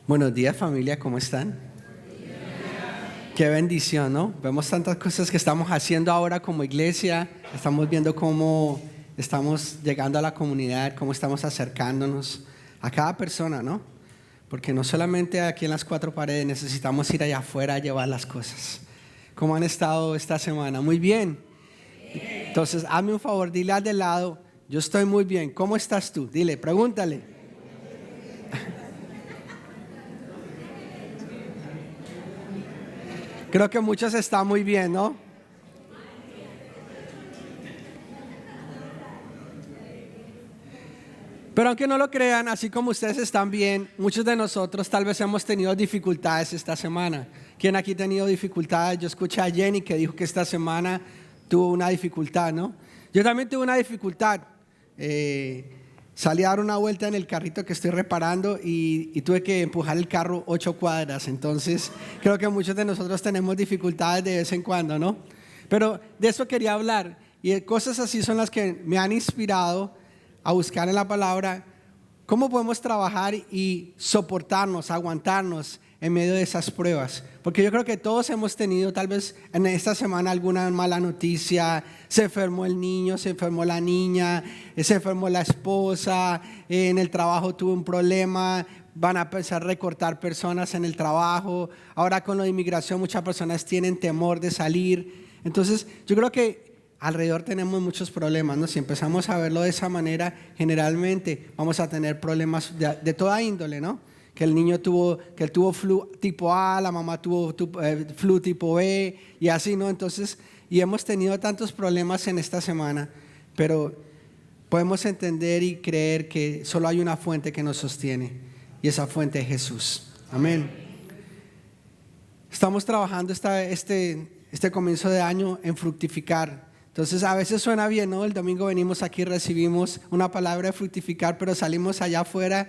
Buenos días, familia, ¿cómo están? Qué bendición, ¿no? Vemos tantas cosas que estamos haciendo ahora como iglesia, estamos viendo cómo estamos llegando a la comunidad, cómo estamos acercándonos a cada persona, ¿no? Porque no solamente aquí en las cuatro paredes, necesitamos ir allá afuera a llevar las cosas. ¿Cómo han estado esta semana? Muy bien. Entonces, hazme un favor, dile al de lado, yo estoy muy bien, ¿cómo estás tú? Dile, pregúntale. Creo que muchos están muy bien, ¿no? Pero aunque no lo crean, así como ustedes están bien, muchos de nosotros tal vez hemos tenido dificultades esta semana. ¿Quién aquí ha tenido dificultades? Yo escuché a Jenny que dijo que esta semana tuvo una dificultad, ¿no? Yo también tuve una dificultad. Salí a dar una vuelta en el carrito que estoy reparando y tuve que empujar el carro 8 cuadras. Entonces, creo que muchos de nosotros tenemos dificultades de vez en cuando, ¿no? Pero de eso quería hablar. Y cosas así son las que me han inspirado a buscar en la palabra cómo podemos trabajar y soportarnos, aguantarnos en medio de esas pruebas. Porque yo creo que todos hemos tenido tal vez en esta semana alguna mala noticia, se enfermó el niño, se enfermó la niña, se enfermó la esposa, en el trabajo tuvo un problema, van a pensar recortar personas en el trabajo, ahora con lo de inmigración muchas personas tienen temor de salir. Entonces yo creo que alrededor tenemos muchos problemas, ¿no? Si empezamos a verlo de esa manera, generalmente vamos a tener problemas de toda índole, ¿no? Que el niño tuvo flu tipo A, la mamá tuvo flu tipo B y así, ¿no? Entonces, y hemos tenido tantos problemas en esta semana, pero podemos entender y creer que solo hay una fuente que nos sostiene y esa fuente es Jesús. Amén. Estamos trabajando este comienzo de año en fructificar. Entonces a veces suena bien, ¿no? El domingo venimos aquí, recibimos una palabra de fructificar, pero salimos allá afuera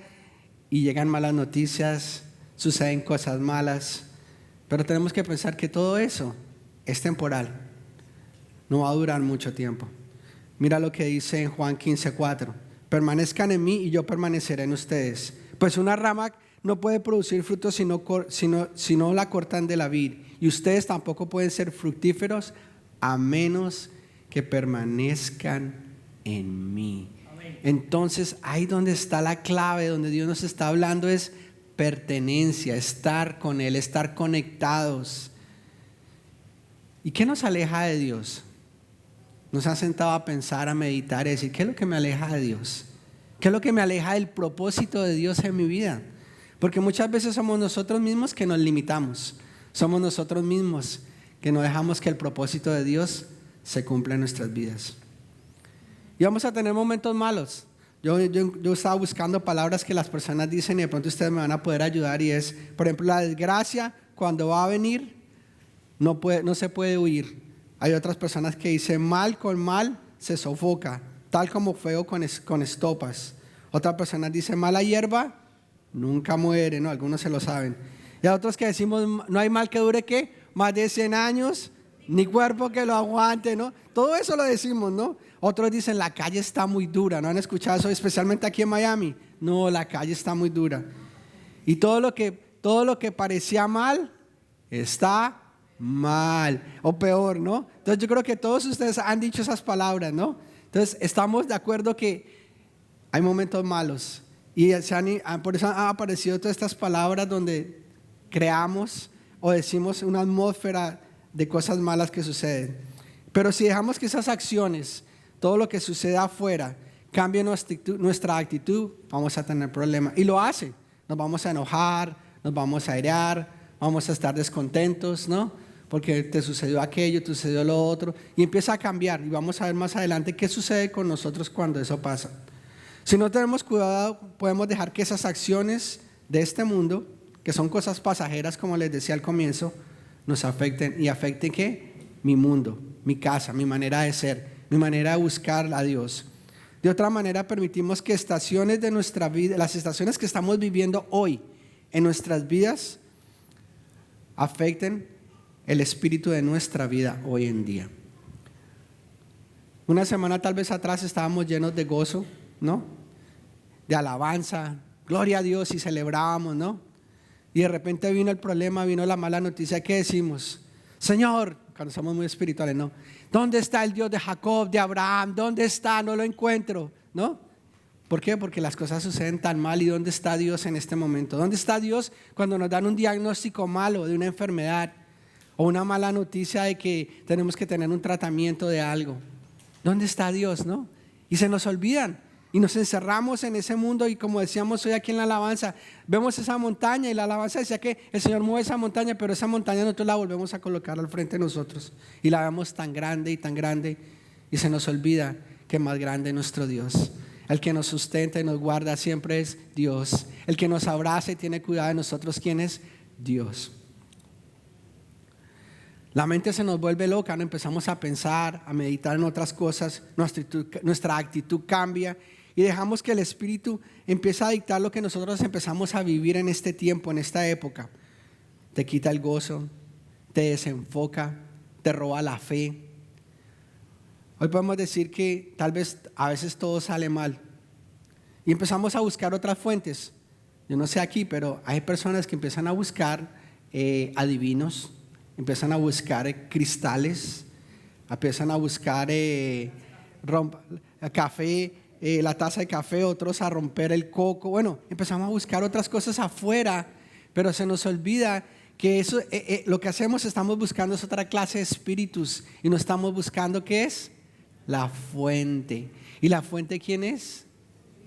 y llegan malas noticias, suceden cosas malas. Pero tenemos que pensar que todo eso es temporal, no va a durar mucho tiempo. Mira lo que dice en Juan 15:4: permanezcan en mí y yo permaneceré en ustedes. Pues una rama no puede producir frutos si no la cortan de la vid, y ustedes tampoco pueden ser fructíferos a menos que permanezcan en mí. Amén. Entonces ahí donde está la clave, donde Dios nos está hablando es pertenencia, estar con Él, estar conectados. ¿Y qué nos aleja de Dios? Nos han sentado a pensar, a meditar y decir, ¿qué es lo que me aleja de Dios? ¿Qué es lo que me aleja del propósito de Dios en mi vida? Porque muchas veces somos nosotros mismos que nos limitamos, somos nosotros mismos que no dejamos que el propósito de Dios se cumpla en nuestras vidas. Y vamos a tener momentos malos. Yo estaba buscando palabras que las personas dicen y de pronto ustedes me van a poder ayudar, y es, por ejemplo, la desgracia cuando va a venir no se puede huir. Hay otras personas que dicen mal con mal se sofoca, tal como fuego con estopas. Otra persona dice mala hierba nunca muere, ¿no? Algunos se lo saben. Y hay otros que decimos no hay mal que dure ¿qué? Más de 100 años, ni cuerpo que lo aguante, ¿no? Todo eso lo decimos, ¿no? Otros dicen la calle está muy dura, ¿no han escuchado eso? Especialmente aquí en Miami. No, la calle está muy dura. Y todo lo que parecía mal está mal o peor, ¿no? Entonces yo creo que todos ustedes han dicho esas palabras, ¿no? Entonces estamos de acuerdo que hay momentos malos y por eso han aparecido todas estas palabras donde creamos o decimos una atmósfera de cosas malas que suceden. Pero si dejamos que esas acciones, todo lo que suceda afuera, cambie nuestra actitud, vamos a tener problemas. Y lo hace. Nos vamos a enojar, nos vamos a airear, vamos a estar descontentos, ¿no? Porque te sucedió aquello, te sucedió lo otro. Y empieza a cambiar. Y vamos a ver más adelante qué sucede con nosotros cuando eso pasa. Si no tenemos cuidado, podemos dejar que esas acciones de este mundo, que son cosas pasajeras, como les decía al comienzo, nos afecten. ¿Y afecten qué? Mi mundo, mi casa, mi manera de ser, mi manera de buscar a Dios. De otra manera, permitimos que estaciones de nuestra vida, las estaciones que estamos viviendo hoy en nuestras vidas, afecten el espíritu de nuestra vida hoy en día. Una semana tal vez atrás estábamos llenos de gozo, ¿no? De alabanza, gloria a Dios, y celebrábamos, ¿no? y de repente vino el problema, vino la mala noticia, ¿qué decimos? Señor, cuando somos muy espirituales, ¿no? ¿Dónde está el Dios de Jacob, de Abraham? ¿Dónde está? No lo encuentro, ¿no? ¿Por qué? Porque las cosas suceden tan mal. ¿Y dónde está Dios en este momento? ¿Dónde está Dios cuando nos dan un diagnóstico malo de una enfermedad o una mala noticia de que tenemos que tener un tratamiento de algo? ¿Dónde está Dios, no? Y se nos olvidan y nos encerramos en ese mundo, y como decíamos hoy aquí en la alabanza, vemos esa montaña y la alabanza decía que el Señor mueve esa montaña, pero esa montaña nosotros la volvemos a colocar al frente de nosotros y la vemos tan grande y se nos olvida que más grande es nuestro Dios. El que nos sustenta y nos guarda siempre es Dios. El que nos abraza y tiene cuidado de nosotros, ¿quién es? Dios. La mente se nos vuelve loca, ¿no? Empezamos a pensar, a meditar en otras cosas, nuestra actitud cambia y dejamos que el Espíritu empiece a dictar lo que nosotros empezamos a vivir en este tiempo, en esta época. Te quita el gozo, te desenfoca, te roba la fe. Hoy podemos decir que tal vez a veces todo sale mal y empezamos a buscar otras fuentes. Yo no sé aquí, pero hay personas que empiezan a buscar adivinos, empiezan a buscar cristales, empiezan a buscar café, la taza de café, otros a romper el coco. Bueno, empezamos a buscar otras cosas afuera, pero se nos olvida que eso, lo que hacemos, estamos buscando es otra clase de espíritus y no estamos buscando, ¿qué es? La fuente. ¿Y la fuente quién es?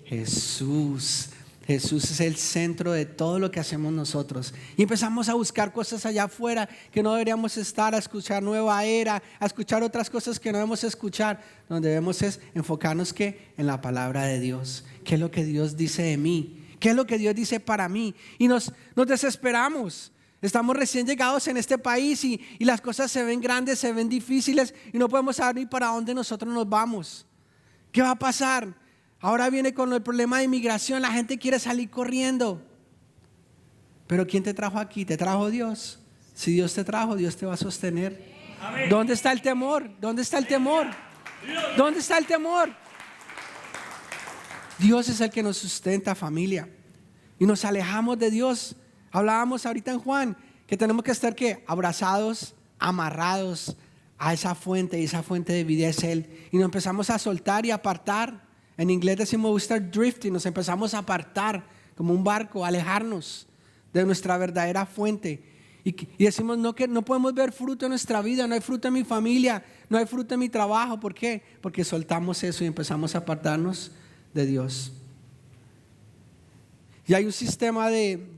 Jesús. Jesús es el centro de todo lo que hacemos nosotros. Y empezamos a buscar cosas allá afuera que no deberíamos estar, a escuchar nueva era, a escuchar otras cosas que no debemos escuchar. Donde debemos es enfocarnos ¿qué? En la palabra de Dios. ¿Qué es lo que Dios dice de mí? ¿Qué es lo que Dios dice para mí? Y nos desesperamos. Estamos recién llegados en este país y las cosas se ven grandes, se ven difíciles y no podemos saber ni para dónde nosotros nos vamos. ¿Qué va a pasar? Ahora viene con el problema de inmigración, la gente quiere salir corriendo. Pero ¿quién te trajo aquí? ¿Te trajo Dios? Si Dios te trajo, Dios te va a sostener. Amén. ¿Dónde está el temor? ¿Dónde está el temor? ¿Dónde está el temor? Dios es el que nos sustenta, familia. Y nos alejamos de Dios. Hablábamos ahorita en Juan que tenemos que estar ¿qué? Abrazados, amarrados a esa fuente, y esa fuente de vida es Él. Y nos empezamos a soltar y apartar. En inglés decimos we start drifting, nos empezamos a apartar como un barco, a alejarnos de nuestra verdadera fuente. Y decimos no, que no podemos ver fruto en nuestra vida, no hay fruto en mi familia, no hay fruto en mi trabajo. ¿Por qué? Porque soltamos eso y empezamos a apartarnos de Dios. Y hay un sistema de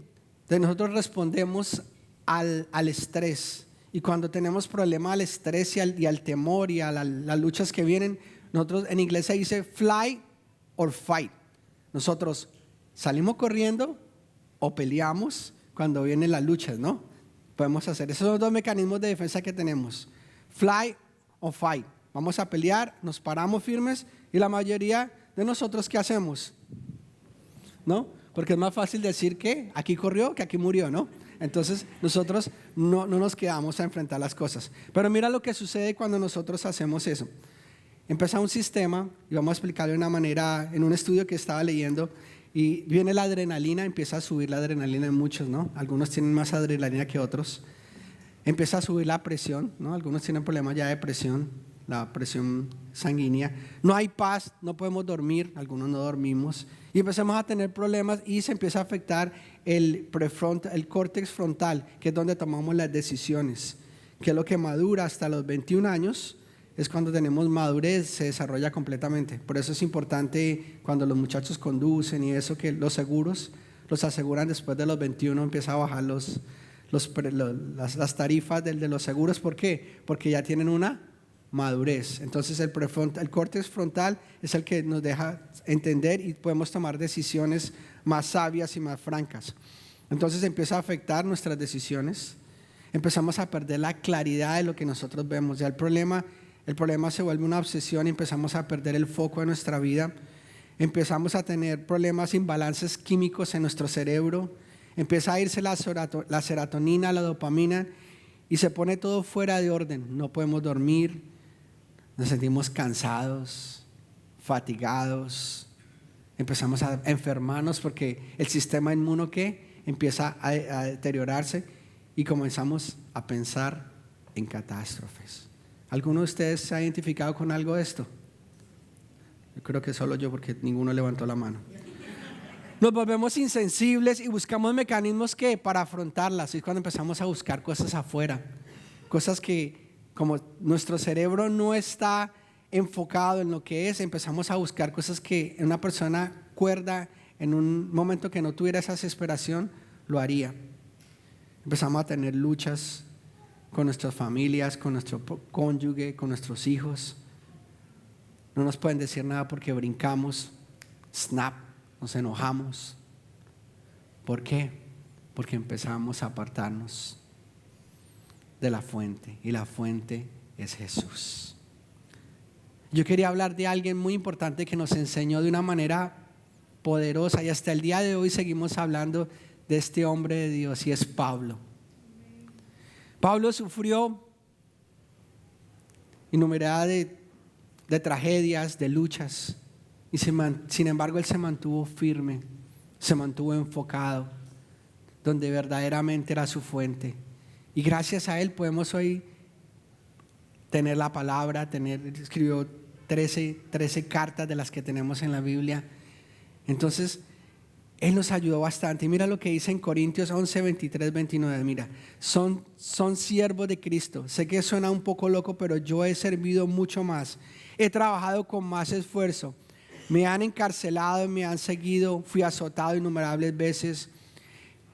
nosotros respondemos al estrés. Y cuando tenemos problemas al estrés y al temor y a las luchas que vienen, nosotros en inglés se dice fly or fight. Nosotros salimos corriendo o peleamos cuando vienen las luchas, ¿no? Podemos hacer esos son los dos mecanismos de defensa que tenemos: fly o fight. Vamos a pelear, nos paramos firmes, y la mayoría de nosotros ¿qué hacemos? ¿No? Porque es más fácil decir que aquí corrió que aquí murió, ¿no? Entonces nosotros no nos quedamos a enfrentar las cosas. Pero mira lo que sucede cuando nosotros hacemos eso. Empieza un sistema, y vamos a explicarlo de una manera, en un estudio que estaba leyendo, y viene la adrenalina, empieza a subir la adrenalina en muchos, ¿no? Algunos tienen más adrenalina que otros. Empieza a subir la presión, ¿no? Algunos tienen problemas ya de presión, la presión sanguínea. No hay paz, no podemos dormir, algunos no dormimos. Y empezamos a tener problemas y se empieza a afectar el córtex frontal, que es donde tomamos las decisiones, que es lo que madura hasta los 21 años. Es cuando tenemos madurez, se desarrolla completamente. Por eso es importante cuando los muchachos conducen y eso, que los seguros los aseguran después de los 21, empieza a bajar las tarifas de los seguros. ¿Por qué? Porque ya tienen una madurez. Entonces el córtex frontal es el que nos deja entender y podemos tomar decisiones más sabias y más francas. Entonces empieza a afectar nuestras decisiones, empezamos a perder la claridad de lo que nosotros vemos. Ya el problema se vuelve una obsesión y empezamos a perder el foco de nuestra vida. Empezamos a tener problemas, imbalances químicos en nuestro cerebro. Empieza a irse la serotonina, la dopamina, y se pone todo fuera de orden. No podemos dormir, nos sentimos cansados, fatigados. Empezamos a enfermarnos porque el sistema inmuno ¿qué? empieza a deteriorarse y comenzamos a pensar en catástrofes. ¿Alguno de ustedes se ha identificado con algo de esto? Yo creo que solo yo, porque ninguno levantó la mano. Nos volvemos insensibles y buscamos mecanismos que para afrontarlas. Es cuando empezamos a buscar cosas afuera, cosas que como nuestro cerebro no está enfocado en lo que es, empezamos a buscar cosas que una persona cuerda en un momento que no tuviera esa desesperación lo haría. Empezamos a tener luchas con nuestras familias, con nuestro cónyuge, con nuestros hijos. No nos pueden decir nada porque brincamos, snap, nos enojamos. ¿Por qué? Porque empezamos a apartarnos de la fuente, y la fuente es Jesús. Yo quería hablar de alguien muy importante que nos enseñó de una manera poderosa, y hasta el día de hoy seguimos hablando de este hombre de Dios, y es Pablo. Pablo sufrió innumerable de tragedias, de luchas, y sin embargo él se mantuvo firme, se mantuvo enfocado donde verdaderamente era su fuente, y gracias a él podemos hoy tener la palabra, escribió 13 cartas de las que tenemos en la Biblia. Entonces él nos ayudó bastante. Y mira lo que dice en Corintios 11, 23, 29. Mira, son siervos de Cristo. Sé que suena un poco loco, pero yo he servido mucho más. He trabajado con más esfuerzo. Me han encarcelado, me han seguido, fui azotado innumerables veces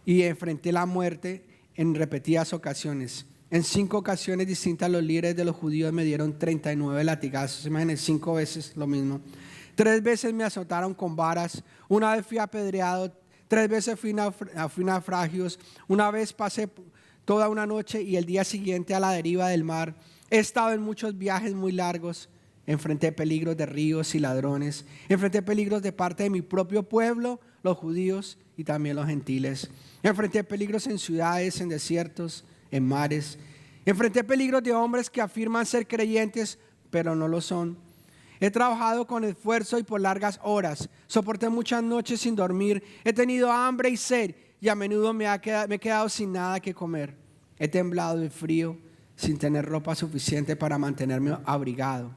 y enfrenté la muerte en repetidas ocasiones. En 5 ocasiones distintas los líderes de los judíos me dieron 39 latigazos. Imagínense, 5 veces lo mismo. 3 veces me azotaron con varas, una vez fui apedreado, 3 veces fui naufragios, una vez pasé toda una noche y el día siguiente a la deriva del mar. He estado en muchos viajes muy largos, enfrenté peligros de ríos y ladrones, enfrenté peligros de parte de mi propio pueblo, los judíos y también los gentiles. Enfrenté peligros en ciudades, en desiertos, en mares. Enfrenté peligros de hombres que afirman ser creyentes, pero no lo son. He trabajado con esfuerzo y por largas horas. Soporté muchas noches sin dormir. He tenido hambre y sed y a menudo me he quedado sin nada que comer. He temblado de frío sin tener ropa suficiente para mantenerme abrigado.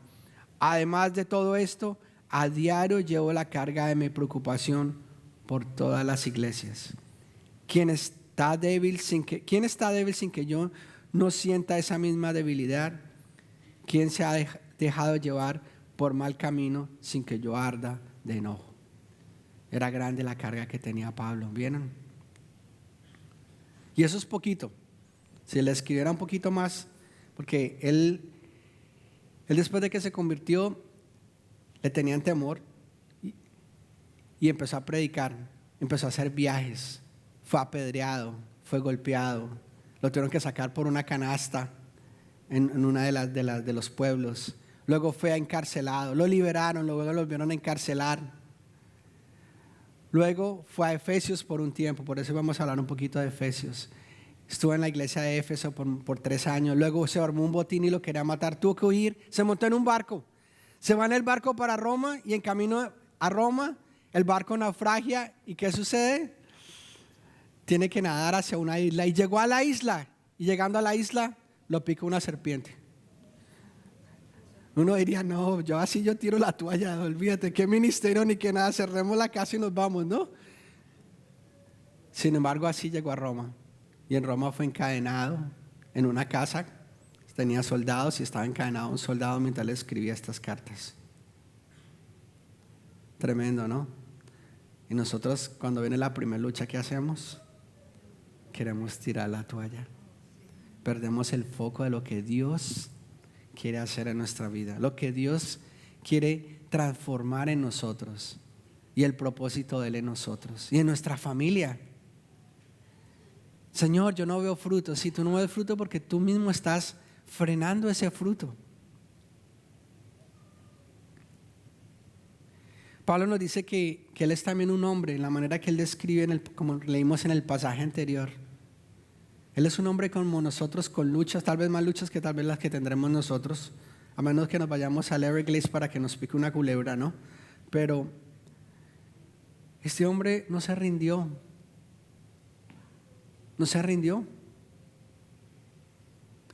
Además de todo esto, a diario llevo la carga de mi preocupación por todas las iglesias. ¿Quién está débil sin que yo no sienta esa misma debilidad? ¿Quién se ha dejado llevar por mal camino sin que yo arda de enojo? Era grande la carga que tenía Pablo, ¿vieron? Y eso es poquito. Si le escribiera un poquito más, porque él después de que se convirtió, le tenían temor y empezó a predicar, empezó a hacer viajes, fue apedreado, fue golpeado, lo tuvieron que sacar por una canasta en una de los pueblos. Luego fue encarcelado, lo liberaron, luego lo volvieron a encarcelar. Luego fue a Efesios por un tiempo, por eso vamos a hablar un poquito de Efesios. Estuvo en la iglesia de Éfeso por 3 años, luego se armó un botín y lo quería matar, tuvo que huir, se montó en un barco, se va en el barco para Roma y en camino a Roma el barco naufragia y ¿qué sucede? Tiene que nadar hacia una isla y llegó a la isla y llegando a la isla lo picó una serpiente. Uno diría, no, yo tiro la toalla, olvídate, qué ministerio ni qué nada, cerremos la casa y nos vamos, ¿no? Sin embargo, así llegó a Roma. Y en Roma fue encadenado en una casa, tenía soldados y estaba encadenado un soldado mientras le escribía estas cartas. Tremendo, ¿no? Y nosotros cuando viene la primera lucha, ¿qué hacemos? Queremos tirar la toalla. Perdemos el foco de lo que Dios quiere hacer en nuestra vida, lo que Dios quiere transformar en nosotros y el propósito de Él en nosotros y en nuestra familia. Señor, yo no veo fruto. Si tú no ves fruto porque tú mismo estás frenando ese fruto. Pablo nos dice que él es también un hombre, en la manera que él describe, como leímos en el pasaje anterior. Él es un hombre como nosotros, con luchas, tal vez más luchas que tal vez las que tendremos nosotros, a menos que nos vayamos al Everglades para que nos pique una culebra, ¿no? Pero este hombre no se rindió. no se rindió.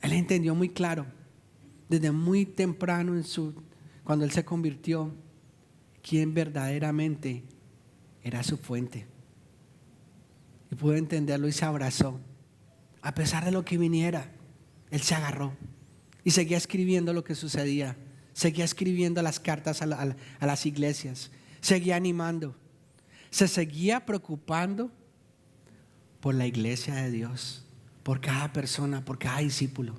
Él entendió muy claro, desde muy temprano cuando él se convirtió, quién verdaderamente era su fuente. Y pudo entenderlo y se abrazó. A pesar de lo que viniera, él se agarró y seguía escribiendo lo que sucedía. Seguía escribiendo las cartas a las iglesias. Seguía animando. Se seguía preocupando por la iglesia de Dios, por cada persona, por cada discípulo.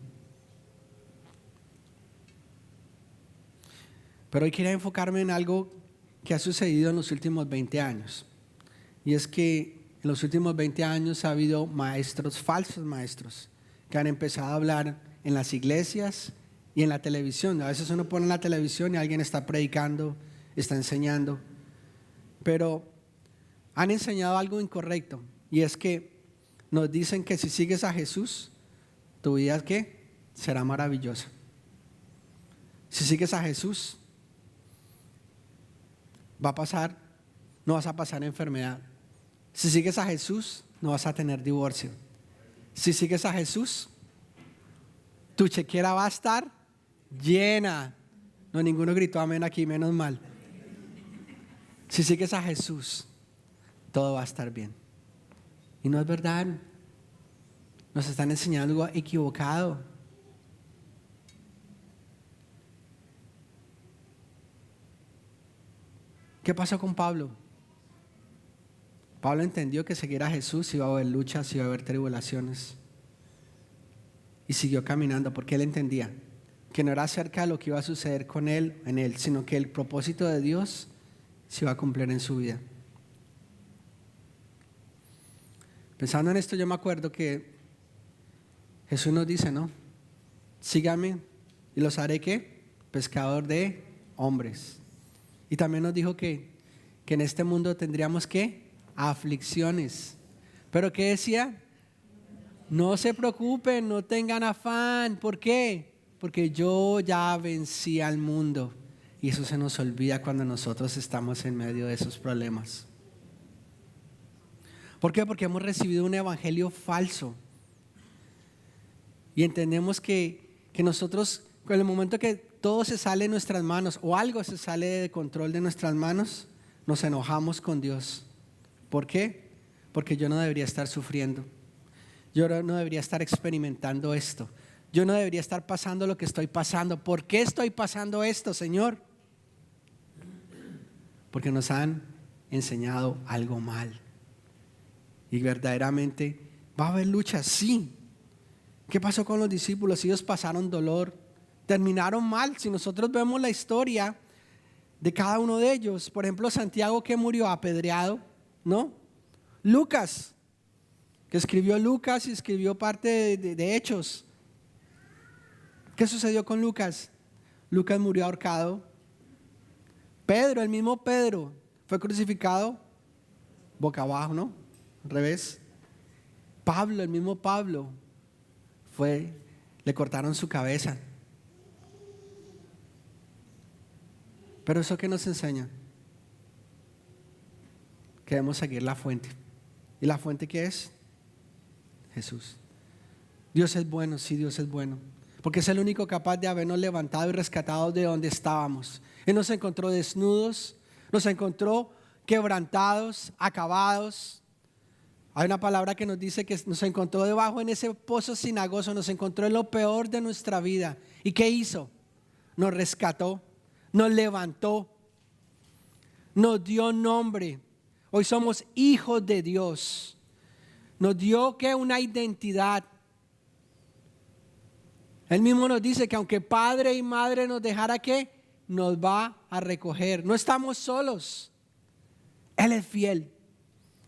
Pero hoy quería enfocarme en algo que ha sucedido en los últimos 20 años. Y es que en los últimos 20 años ha habido maestros, falsos maestros, que han empezado a hablar en las iglesias y en la televisión. A veces uno pone en la televisión y alguien está predicando, está enseñando, pero han enseñado algo incorrecto. Y es que nos dicen que si sigues a Jesús, tu vida ¿qué? Será maravillosa. Si sigues a Jesús, no vas a pasar enfermedad. Si sigues a Jesús, no vas a tener divorcio. Si sigues a Jesús, tu chequera va a estar llena. No, ninguno gritó amén aquí, menos mal. Si sigues a Jesús, todo va a estar bien. Y no es verdad. Nos están enseñando algo equivocado. ¿Qué pasó con Pablo? Pablo entendió que seguir a Jesús iba a haber luchas, iba a haber tribulaciones. Y siguió caminando porque él entendía que no era acerca de lo que iba a suceder con él, en él, sino que el propósito de Dios se iba a cumplir en su vida. Pensando en esto, yo me acuerdo que Jesús nos dice, ¿no? Sígame y los haré ¿qué? Pescador de hombres. Y también nos dijo que en este mundo tendríamos ¿qué? Aflicciones. ¿Pero qué decía? No se preocupen, no tengan afán. ¿Por qué? Porque yo ya vencí al mundo. Y eso se nos olvida cuando nosotros estamos en medio de esos problemas. ¿Por qué? Porque hemos recibido un evangelio falso. Y entendemos que nosotros, en el momento que todo se sale de nuestras manos o algo se sale de control de nuestras manos, nos enojamos con Dios. ¿Por qué? Porque yo no debería estar sufriendo. Yo no debería estar experimentando esto. Yo no debería estar pasando lo que estoy pasando. ¿Por qué estoy pasando esto, Señor? Porque nos han enseñado algo mal. Y verdaderamente va a haber luchas, sí. ¿Qué pasó con los discípulos? Ellos pasaron dolor, terminaron mal. Si nosotros vemos la historia de cada uno de ellos, por ejemplo, Santiago que murió apedreado, ¿no? Lucas, que escribió Lucas y escribió parte de Hechos. ¿Qué sucedió con Lucas? Lucas murió ahorcado. Pedro, el mismo Pedro, fue crucificado boca abajo, ¿no? Al revés. Pablo, el mismo Pablo, le cortaron su cabeza. Pero ¿eso qué nos enseña? Que debemos seguir la fuente. ¿Y la fuente qué es? Jesús. Dios es bueno, sí, Dios es bueno. Porque es el único capaz de habernos levantado y rescatado de donde estábamos. Él nos encontró desnudos, nos encontró quebrantados, acabados. Hay una palabra que nos dice que nos encontró debajo en ese pozo cenagoso, nos encontró en lo peor de nuestra vida. ¿Y qué hizo? Nos rescató, nos levantó, nos dio nombre. Hoy somos hijos de Dios. Nos dio ¿qué? Una identidad. Él mismo nos dice que aunque padre y madre nos dejara ¿qué? Nos va a recoger. No estamos solos. Él es fiel.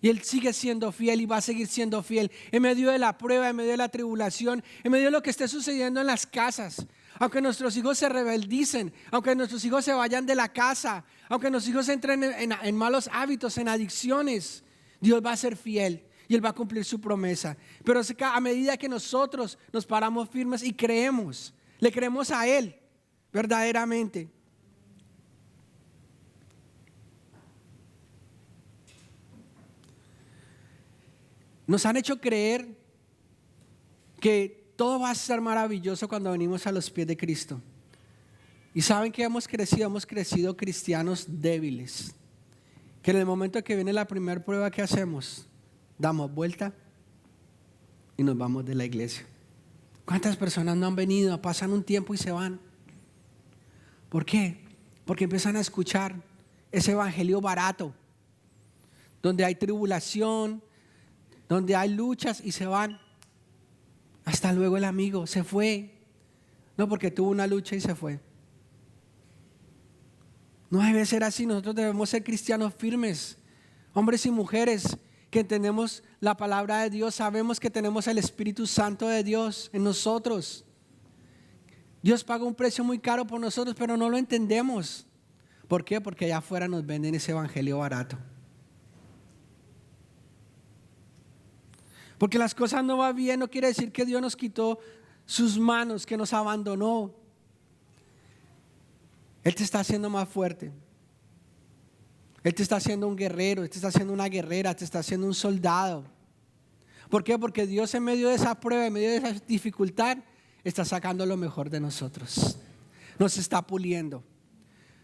Y Él sigue siendo fiel y va a seguir siendo fiel en medio de la prueba, en medio de la tribulación, en medio de lo que esté sucediendo en las casas. Aunque nuestros hijos se rebeldicen, aunque nuestros hijos se vayan de la casa, aunque nuestros hijos entren en malos hábitos, en adicciones, Dios va a ser fiel y Él va a cumplir su promesa. Pero a medida que nosotros nos paramos firmes y creemos, le creemos a Él verdaderamente. Nos han hecho creer que todo va a ser maravilloso cuando venimos a los pies de Cristo. Y saben que hemos crecido cristianos débiles. Que en el momento que viene la primera prueba, ¿qué hacemos? Damos vuelta y nos vamos de la iglesia. ¿Cuántas personas no han venido, pasan un tiempo y se van? ¿Por qué? Porque empiezan a escuchar ese evangelio barato, donde hay tribulación, donde hay luchas y se van. Hasta luego el amigo se fue. No, porque tuvo una lucha y se fue. No debe ser así. Nosotros debemos ser cristianos firmes, hombres y mujeres que entendemos la palabra de Dios. Sabemos que tenemos el Espíritu Santo de Dios en nosotros. Dios paga un precio muy caro por nosotros, pero no lo entendemos. ¿Por qué? Porque allá afuera nos venden ese evangelio barato. Porque las cosas no van bien, no quiere decir que Dios nos quitó sus manos, que nos abandonó. Él te está haciendo más fuerte. Él te está haciendo un guerrero, Él te está haciendo una guerrera, te está haciendo un soldado. ¿Por qué? Porque Dios en medio de esa prueba, en medio de esa dificultad, está sacando lo mejor de nosotros. Nos está puliendo.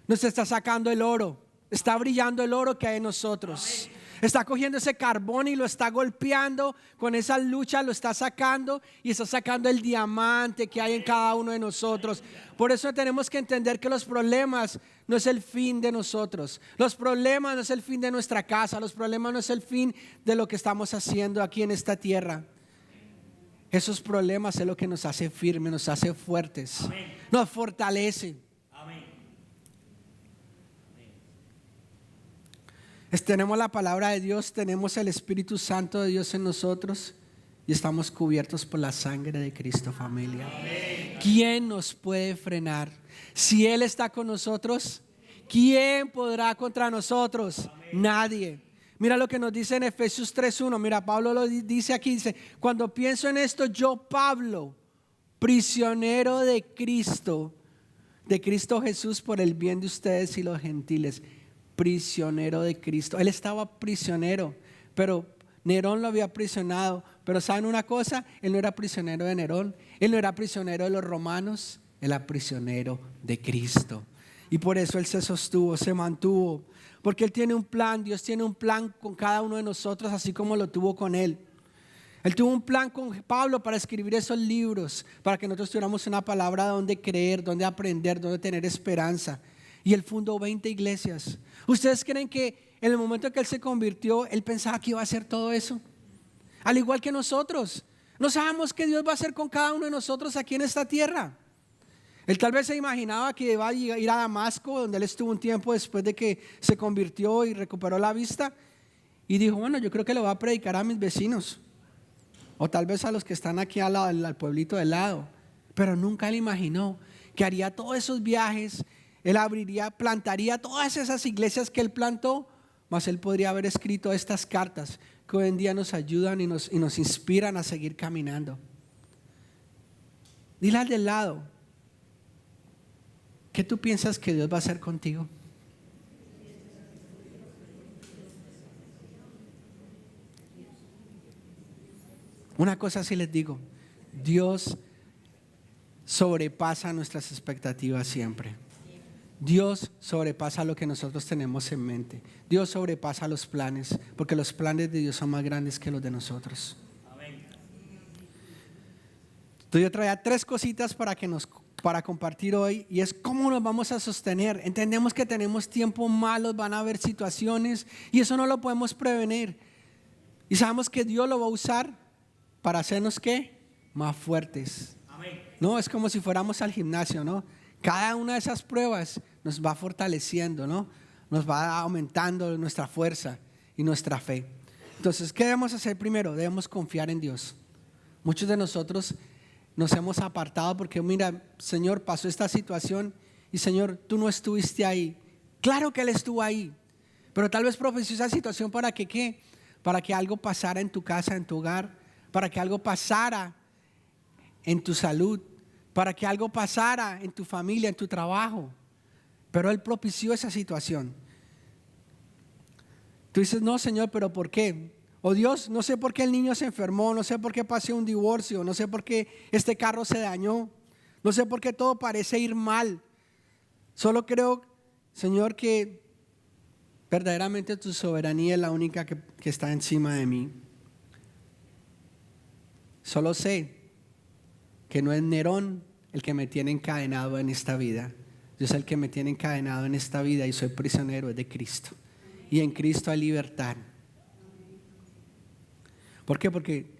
Nos está sacando el oro. Está brillando el oro que hay en nosotros. Está cogiendo ese carbón y lo está golpeando con esa lucha, lo está sacando y está sacando el diamante que hay en cada uno de nosotros. Por eso tenemos que entender que los problemas no es el fin de nosotros. Los problemas no es el fin de nuestra casa. Los problemas no es el fin de lo que estamos haciendo aquí en esta tierra. Esos problemas es lo que nos hace firmes, nos hace fuertes. Amén. Nos fortalece. Tenemos la palabra de Dios, tenemos el Espíritu Santo de Dios en nosotros y estamos cubiertos por la sangre de Cristo, familia. Amén. ¿Quién nos puede frenar? Si Él está con nosotros, ¿quién podrá contra nosotros? Amén. Nadie. Mira lo que nos dice en Efesios 3:1. Mira, Pablo lo dice aquí, dice: cuando pienso en esto, yo, Pablo, prisionero de Cristo Jesús, por el bien de ustedes y los gentiles. Prisionero de Cristo. Él estaba prisionero, pero Nerón lo había aprisionado. Pero ¿saben una cosa? Él no era prisionero de Nerón, él no era prisionero de los romanos, él era prisionero de Cristo. Y por eso él se sostuvo, se mantuvo, porque él tiene un plan. Dios tiene un plan con cada uno de nosotros, así como lo tuvo con él. Él tuvo un plan con Pablo para escribir esos libros, para que nosotros tuviéramos una palabra donde creer, donde aprender, donde tener esperanza. Y él fundó 20 iglesias. ¿Ustedes creen que en el momento en que él se convirtió, él pensaba que iba a hacer todo eso? Al igual que nosotros. No sabemos qué Dios va a hacer con cada uno de nosotros aquí en esta tierra. Él tal vez se imaginaba que iba a ir a Damasco, donde él estuvo un tiempo después de que se convirtió y recuperó la vista. Y dijo, bueno, yo creo que le voy a predicar a mis vecinos. O tal vez a los que están aquí al pueblito del lado. Pero nunca él imaginó que haría todos esos viajes. Él plantaría todas esas iglesias que él plantó, mas él podría haber escrito estas cartas que hoy en día nos ayudan y nos inspiran a seguir caminando. Dile al del lado, ¿qué tú piensas que Dios va a hacer contigo? Una cosa sí les digo, Dios sobrepasa nuestras expectativas siempre. Dios sobrepasa lo que nosotros tenemos en mente. Dios sobrepasa los planes, porque los planes de Dios son más grandes que los de nosotros. Amén. Entonces yo traía 3 cositas para compartir hoy, y es cómo nos vamos a sostener. Entendemos que tenemos tiempos malos, van a haber situaciones, y eso no lo podemos prevenir. Y sabemos que Dios lo va a usar para hacernos ¿qué? Más fuertes. Amén. No, es como si fuéramos al gimnasio, ¿no? Cada una de esas pruebas nos va fortaleciendo, ¿no? Nos va aumentando nuestra fuerza y nuestra fe. Entonces, ¿qué debemos hacer primero? Debemos confiar en Dios. Muchos de nosotros nos hemos apartado porque, mira, Señor, pasó esta situación y Señor, tú no estuviste ahí. Claro que Él estuvo ahí, pero tal vez profetizó esa situación para que ¿qué? Para que algo pasara en tu casa, en tu hogar, para que algo pasara en tu salud, para que algo pasara en tu familia, en tu trabajo. Pero Él propició esa situación. Tú dices, no, Señor, ¿pero por qué? O Dios, no sé por qué el niño se enfermó, no sé por qué pasé un divorcio, no sé por qué este carro se dañó, no sé por qué todo parece ir mal. Solo creo, Señor, que verdaderamente tu soberanía es la única que está encima de mí. Solo sé que no es Nerón el que me tiene encadenado en esta vida. Dios es el que me tiene encadenado en esta vida y soy prisionero de Cristo. Y en Cristo hay libertad. ¿Por qué? Porque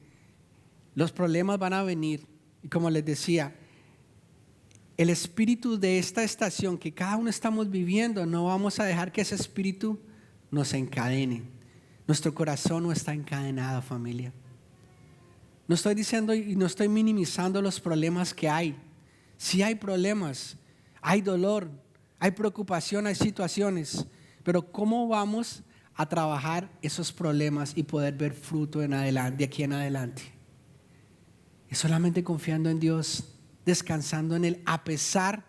los problemas van a venir. Y como les decía, el espíritu de esta estación que cada uno estamos viviendo, no vamos a dejar que ese espíritu nos encadene. Nuestro corazón no está encadenado, familia. No estoy diciendo y no estoy minimizando los problemas que hay. Sí hay problemas, hay dolor, hay preocupación, hay situaciones. Pero ¿cómo vamos a trabajar esos problemas y poder ver fruto de aquí en adelante? Es solamente confiando en Dios, descansando en Él a pesar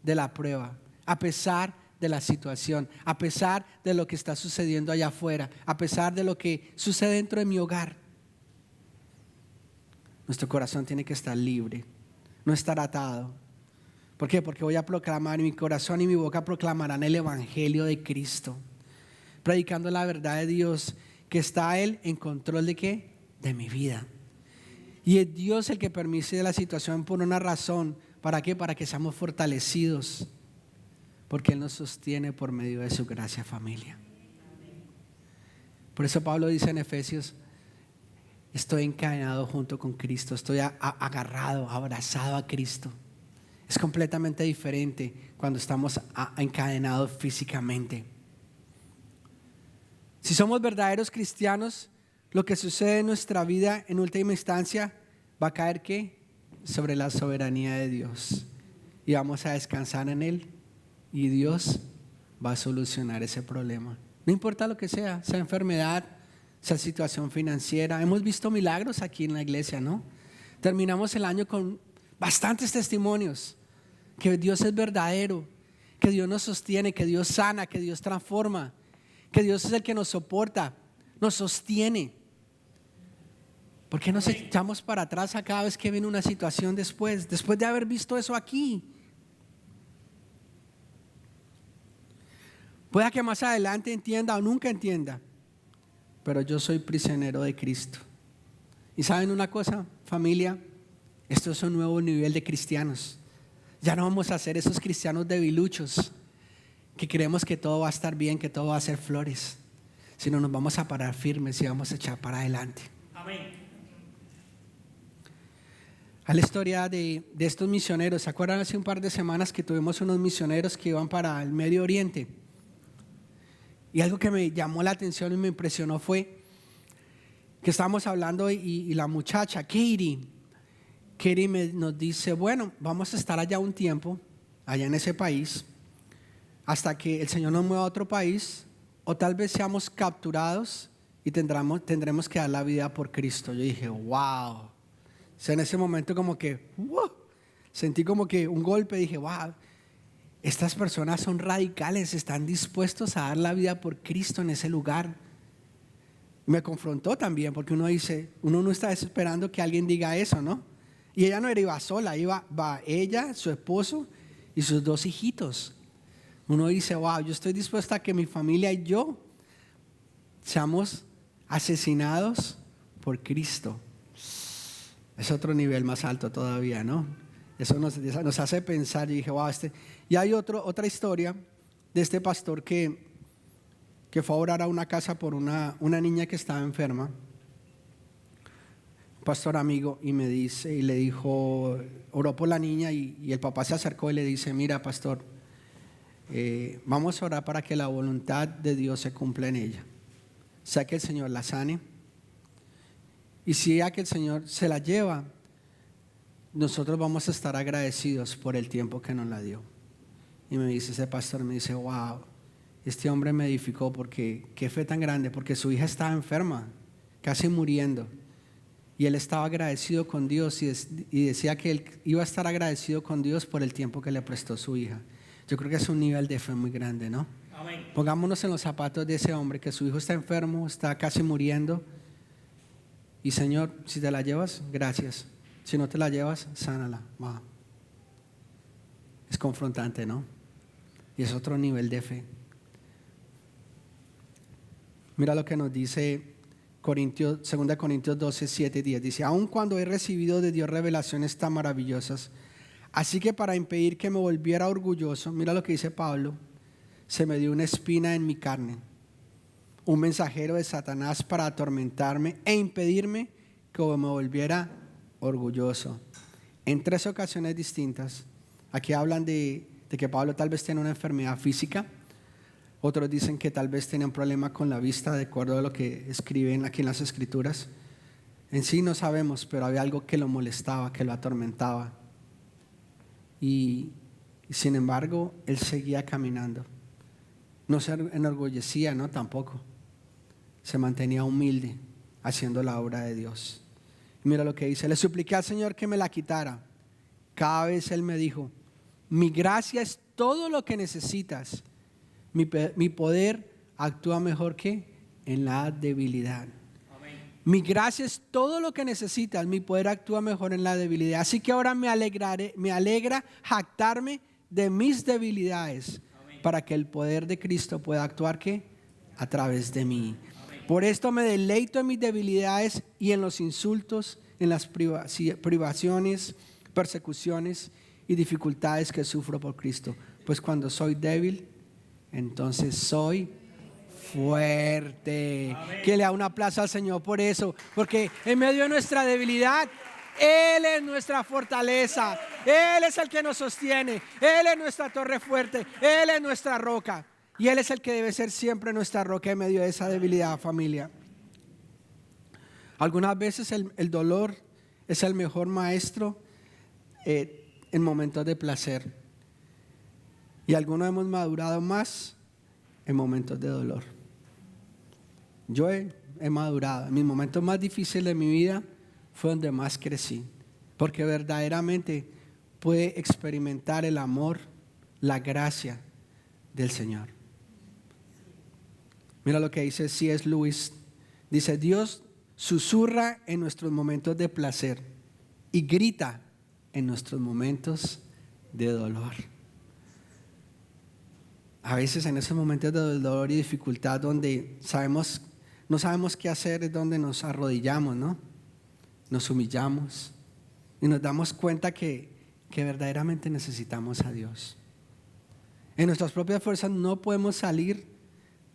de la prueba, a pesar de la situación, a pesar de lo que está sucediendo allá afuera, a pesar de lo que sucede dentro de mi hogar. Nuestro corazón tiene que estar libre, no estar atado. ¿Por qué? Porque voy a proclamar, mi corazón y mi boca proclamarán el evangelio de Cristo, predicando la verdad de Dios, que está Él en control de ¿qué? De mi vida. Y es Dios el que permite la situación por una razón. ¿Para qué? Para que seamos fortalecidos, porque Él nos sostiene por medio de su gracia, familia. Por eso Pablo dice en Efesios: estoy encadenado junto con Cristo, estoy agarrado, abrazado a Cristo. Es completamente diferente cuando estamos encadenados físicamente. Si somos verdaderos cristianos, lo que sucede en nuestra vida en última instancia va a caer ¿qué? Sobre la soberanía de Dios. Y vamos a descansar en Él. Y Dios va a solucionar ese problema. No importa lo que sea enfermedad, sea situación financiera. Hemos visto milagros aquí en la iglesia, ¿no? Terminamos el año con bastantes testimonios que Dios es verdadero, que Dios nos sostiene, que Dios sana, que Dios transforma, que Dios es el que nos soporta, nos sostiene. ¿Por qué nos echamos para atrás a cada vez que viene una situación después de haber visto eso aquí? Pueda que más adelante entienda o nunca entienda, pero yo soy prisionero de Cristo. Y ¿saben una cosa, familia? Esto es un nuevo nivel de cristianos. Ya no vamos a ser esos cristianos debiluchos que creemos que todo va a estar bien, que todo va a ser flores, sino nos vamos a parar firmes y vamos a echar para adelante. Amén. A la historia de estos misioneros, ¿se acuerdan hace un par de semanas que tuvimos unos misioneros que iban para el Medio Oriente? Y algo que me llamó la atención y me impresionó fue que estábamos hablando y la muchacha, Katie nos dice: bueno, vamos a estar allá un tiempo, allá en ese país, hasta que el Señor nos mueva a otro país, o tal vez seamos capturados y tendremos que dar la vida por Cristo. Yo dije: wow. O sea, en ese momento como que sentí como que un golpe. Dije: wow, estas personas son radicales, están dispuestos a dar la vida por Cristo en ese lugar. Me confrontó también, porque uno no está esperando que alguien diga eso, ¿no? Y ella no iba sola, va ella, su esposo y sus 2 hijitos. Uno dice: wow, yo estoy dispuesta a que mi familia y yo seamos asesinados por Cristo. Es otro nivel más alto todavía, ¿no? Eso nos hace pensar. Y dije: wow, Y hay otra historia de este pastor que fue a orar a una casa por una niña que estaba enferma. Pastor amigo, y le dijo, oró por la niña y el papá se acercó y le dice: mira, pastor, vamos a orar para que la voluntad de Dios se cumpla en ella. Sea que el Señor la sane, y si ya que el Señor se la lleva, nosotros vamos a estar agradecidos por el tiempo que nos la dio. Y me dice ese pastor, me dice: wow, este hombre me edificó, porque qué fe tan grande, porque su hija estaba enferma, casi muriendo. Y él estaba agradecido con Dios y decía que él iba a estar agradecido con Dios por el tiempo que le prestó su hija. Yo creo que es un nivel de fe muy grande, ¿no? Amén. Pongámonos en los zapatos de ese hombre, que su hijo está enfermo, está casi muriendo, Y Señor, si te la llevas, gracias. Si no te la llevas, sánala. Va. Es confrontante, ¿no? Y es otro nivel de fe. Mira lo que nos dice 2 Corintios 12, 7 y 10. Dice, aun cuando he recibido de Dios revelaciones tan maravillosas, así que para impedir que me volviera orgulloso, mira lo que dice Pablo, se me dio una espina en mi carne, un mensajero de Satanás para atormentarme e impedirme que me volviera orgulloso. En 3 ocasiones distintas, aquí hablan de que Pablo tal vez tiene una enfermedad física. Otros dicen que tal vez tenía un problema con la vista, de acuerdo a lo que escriben aquí en las Escrituras. En sí no sabemos, pero había algo que lo molestaba, que lo atormentaba. Y sin embargo, él seguía caminando. No se enorgullecía, no, tampoco. Se mantenía humilde, haciendo la obra de Dios. Y mira lo que dice, le supliqué al Señor que me la quitara. Cada vez Él me dijo, mi gracia es todo lo que necesitas. Mi poder actúa mejor que en la debilidad. Amén. Mi gracia es todo lo que necesitas. Mi poder actúa mejor en la debilidad. Así que ahora me alegra jactarme de mis debilidades. Amén. Para que el poder de Cristo pueda actuar ¿qué? A través de mí. Amén. Por esto me deleito en mis debilidades y en los insultos, en las privaciones, persecuciones y dificultades que sufro por Cristo. Pues cuando soy débil, entonces soy fuerte. Amén. Que le da un aplauso al Señor por eso, porque en medio de nuestra debilidad, Él es nuestra fortaleza, Él es el que nos sostiene, Él es nuestra torre fuerte, Él es nuestra roca, y Él es el que debe ser siempre nuestra roca en medio de esa debilidad, familia. Algunas veces el dolor es el mejor maestro en momentos de placer. Y algunos hemos madurado más en momentos de dolor. Yo he madurado. En mis momentos más difíciles de mi vida fue donde más crecí. Porque verdaderamente pude experimentar el amor, la gracia del Señor. Mira lo que dice C.S. Lewis. Dice, Dios susurra en nuestros momentos de placer y grita en nuestros momentos de dolor. A veces en esos momentos de dolor y dificultad donde no sabemos qué hacer, es donde nos arrodillamos, ¿no? Nos humillamos y nos damos cuenta que verdaderamente necesitamos a Dios. En nuestras propias fuerzas no podemos salir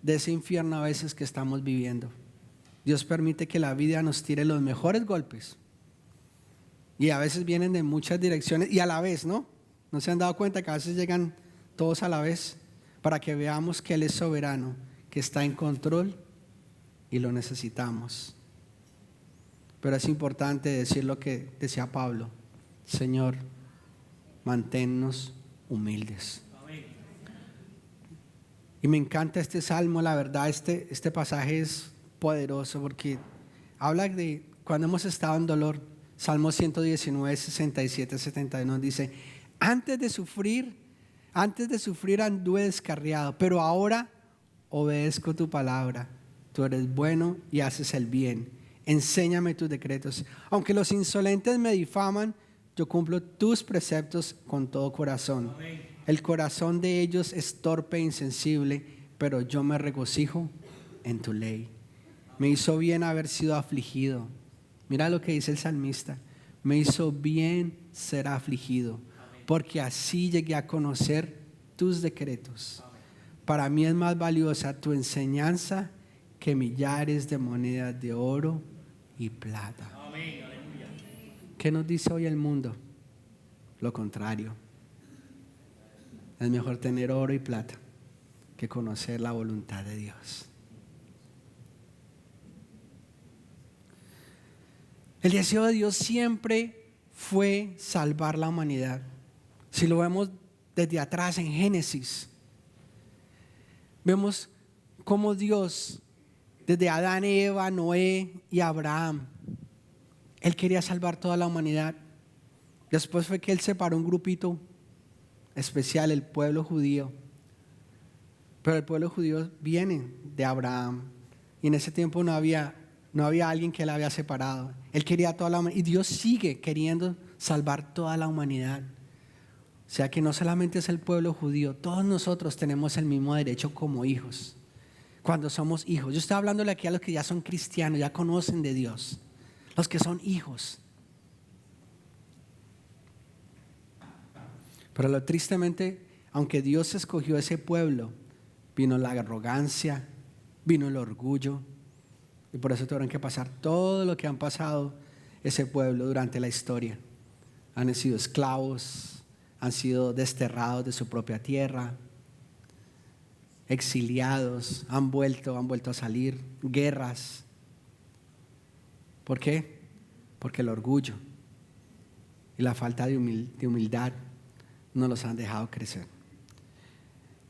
de ese infierno a veces que estamos viviendo. Dios permite que la vida nos tire los mejores golpes y a veces vienen de muchas direcciones y a la vez, ¿no? ¿No se han dado cuenta que a veces llegan todos a la vez? Para que veamos que Él es soberano, que está en control y lo necesitamos. Pero es importante decir lo que decía Pablo: Señor, manténnos humildes. Amén. Y me encanta este salmo, la verdad, este pasaje es poderoso porque habla de cuando hemos estado en dolor. Salmo 119, 67, 71 dice, antes de sufrir anduve descarriado, pero ahora obedezco tu palabra. Tú eres bueno y haces el bien. Enséñame tus decretos. Aunque los insolentes me difaman, yo cumplo tus preceptos con todo corazón. Amén. El corazón de ellos es torpe e insensible, pero yo me regocijo en tu ley. Me hizo bien haber sido afligido. Mira lo que dice el salmista. Me hizo bien ser afligido, porque así llegué a conocer tus decretos. Para mí es más valiosa tu enseñanza que millares de monedas de oro y plata. ¿Qué nos dice hoy el mundo? Lo contrario. Es mejor tener oro y plata que conocer la voluntad de Dios. El deseo de Dios siempre fue salvar la humanidad. Si lo vemos desde atrás en Génesis, vemos cómo Dios, desde Adán, Eva, Noé y Abraham, Él quería salvar toda la humanidad. Después fue que Él separó un grupito especial, el pueblo judío. Pero el pueblo judío viene de Abraham. Y en ese tiempo no había No había alguien que la había separado. Él quería toda la humanidad. Y Dios sigue queriendo salvar toda la humanidad. O sea que no solamente es el pueblo judío, todos nosotros tenemos el mismo derecho como hijos. Cuando somos hijos. Yo estoy hablándole aquí a los que ya son cristianos, ya conocen de Dios. Los que son hijos. Pero tristemente, aunque Dios escogió ese pueblo, vino la arrogancia, vino el orgullo. Y por eso tuvieron que pasar todo lo que han pasado ese pueblo durante la historia. Han sido esclavos, han sido desterrados de su propia tierra, exiliados, han vuelto a salir, guerras. ¿Por qué? Porque el orgullo y la falta de humildad no los han dejado crecer.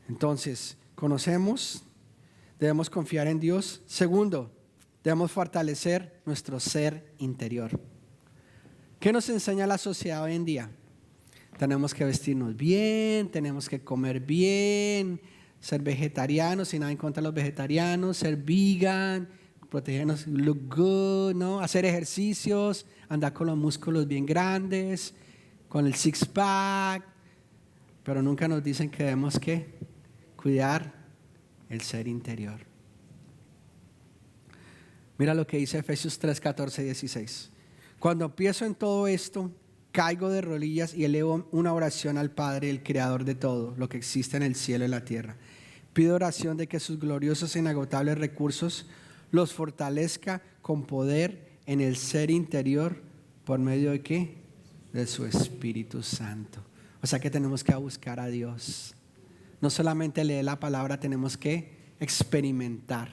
Entonces, conocemos, debemos confiar en Dios. Segundo, debemos fortalecer nuestro ser interior. ¿Qué nos enseña la sociedad hoy en día? Tenemos que vestirnos bien, tenemos que comer bien, ser vegetarianos, sin nada en contra de los vegetarianos, ser vegan, protegernos, look good, ¿no? Hacer ejercicios, andar con los músculos bien grandes, con el six pack, pero nunca nos dicen que debemos que cuidar el ser interior. Mira lo que dice Efesios 3, 14 y 16. Cuando pienso en todo esto, caigo de rodillas y elevo una oración al Padre, el creador de todo lo que existe en el cielo y la tierra. Pido oración de que sus gloriosos e inagotables recursos los fortalezca con poder en el ser interior. ¿Por medio de qué? De su Espíritu Santo. O sea que tenemos que buscar a Dios. No solamente leer la palabra, tenemos que experimentar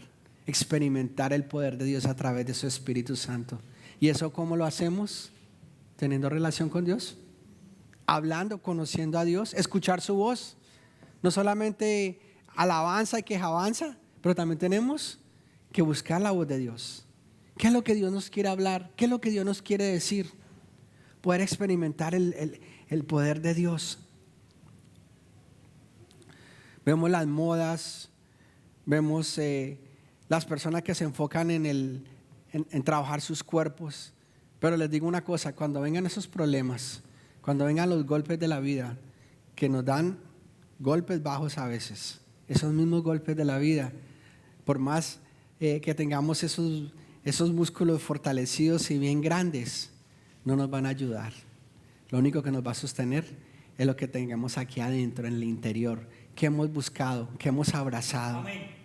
el poder de Dios a través de su Espíritu Santo. ¿Y eso cómo lo hacemos? Teniendo relación con Dios, hablando, conociendo a Dios, escuchar su voz. No solamente alabanza y quejabanza, pero también tenemos que buscar la voz de Dios. ¿Qué es lo que Dios nos quiere hablar? ¿Qué es lo que Dios nos quiere decir? Poder experimentar el poder de Dios. Vemos las modas, vemos las personas que se enfocan en trabajar sus cuerpos. Pero les digo una cosa, cuando vengan esos problemas, cuando vengan los golpes de la vida, que nos dan golpes bajos a veces, esos mismos golpes de la vida, por más que tengamos esos músculos fortalecidos y bien grandes, no nos van a ayudar. Lo único que nos va a sostener es lo que tengamos aquí adentro, en el interior, que hemos buscado, que hemos abrazado. Amén.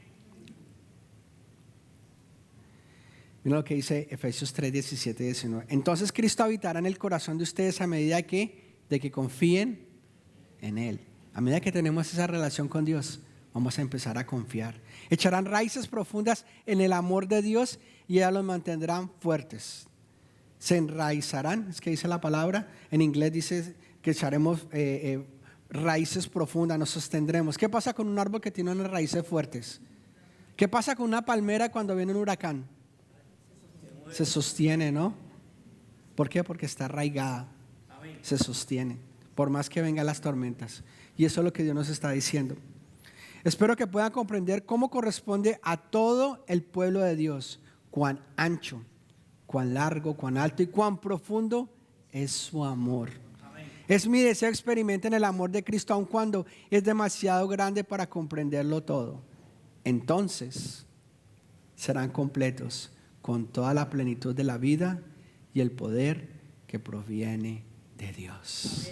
Mira lo que dice Efesios 3, 17 y 19. Entonces Cristo habitará en el corazón de ustedes a medida de que confíen en Él. A medida que tenemos esa relación con Dios, vamos a empezar a confiar. Echarán raíces profundas en el amor de Dios y ellas los mantendrán fuertes. Se enraizarán, es que dice la palabra. En inglés dice que echaremos raíces profundas, nos sostendremos. ¿Qué pasa con un árbol que tiene unas raíces fuertes? ¿Qué pasa con una palmera cuando viene un huracán? Se sostiene, ¿no? ¿Por qué? Porque está arraigada. Se sostiene, por más que vengan las tormentas. Y eso es lo que Dios nos está diciendo. Espero que puedan comprender cómo corresponde a todo el pueblo de Dios, cuán ancho, cuán largo, cuán alto y cuán profundo es su amor. Amén. Es mi deseo que experimenten el amor de Cristo aun cuando es demasiado grande para comprenderlo todo. Entonces serán completos con toda la plenitud de la vida y el poder que proviene de Dios.